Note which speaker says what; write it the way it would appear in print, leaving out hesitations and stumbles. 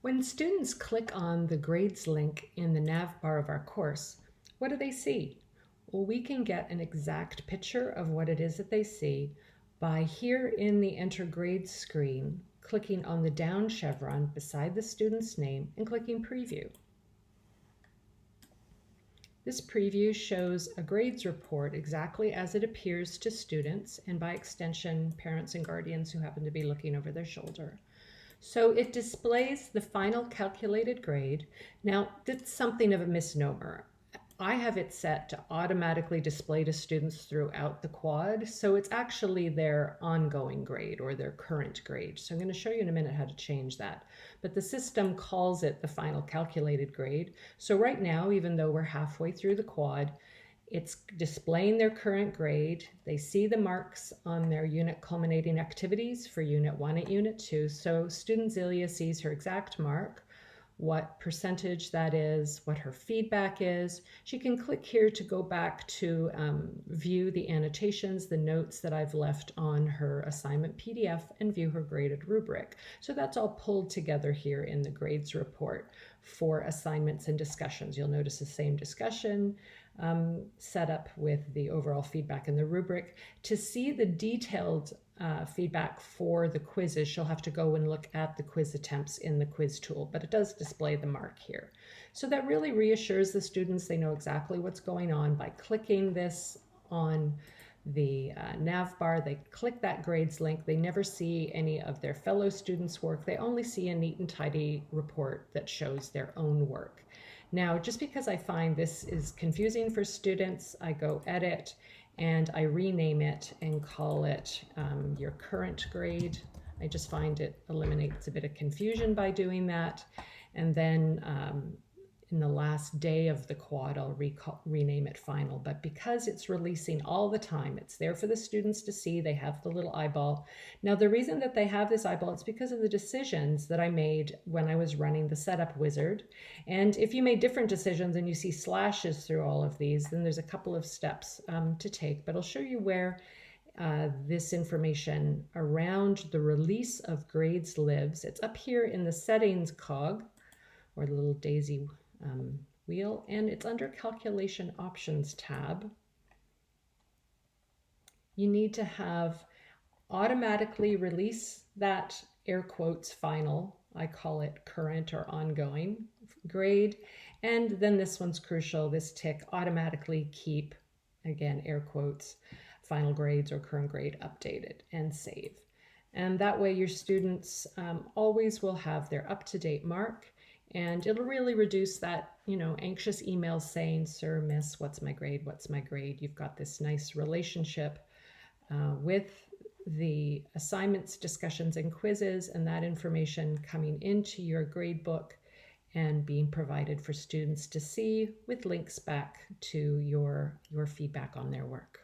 Speaker 1: When students click on the grades link in the nav bar of our course, what do they see? Well, we can get an exact picture of what it is that they see by here in the Enter Grades screen, clicking on the down chevron beside the student's name and clicking Preview. This preview shows a grades report exactly as it appears to students and by extension, parents and guardians who happen to be looking over their shoulder. So it displays the final calculated grade. Now, that's something of a misnomer. I have it set to automatically display to students throughout the quad, so it's actually their ongoing grade or their current grade. So I'm going to show you in a minute how to change that. But the system calls it the final calculated grade. So right now, even though we're halfway through the quad, it's displaying their current grade. They see the marks on their unit culminating activities for Unit 1 and Unit 2. So student Zelia sees her exact mark, what percentage that is, what her feedback is. She can click here to go back to view the annotations, the notes that I've left on her assignment PDF, and view her graded rubric. So that's all pulled together here in the grades report for assignments and discussions. You'll notice the same discussion set up with the overall feedback in the rubric. To see the detailed feedback for the quizzes, she'll have to go and look at the quiz attempts in the quiz tool, but it does display the mark here. So that really reassures the students. They know exactly what's going on by clicking this on the nav bar. They click that grades link. They never see any of their fellow students' work. They only see a neat and tidy report that shows their own work. Now, just because I find this is confusing for students, I go edit and I rename it and call it your current grade. I just find it eliminates a bit of confusion by doing that. And then in the last day of the quad, I'll rename it final. But because it's releasing all the time, it's there for the students to see. They have the little eyeball. Now, the reason that they have this eyeball, it's because of the decisions that I made when I was running the setup wizard. And if you made different decisions and you see slashes through all of these, then there's a couple of steps to take. But I'll show you where this information around the release of grades lives. It's up here in the settings cog, or the little daisy wheel, and it's under calculation options tab. You need to have automatically release that air quotes final, I call it current or ongoing grade, and then this one's crucial, this tick, automatically keep, again air quotes, final grades or current grade updated and save. And that way your students always will have their up-to-date mark. And it'll really reduce that, anxious emails saying, sir, miss, what's my grade? What's my grade? You've got this nice relationship with the assignments, discussions, and quizzes, and that information coming into your grade book and being provided for students to see with links back to your feedback on their work.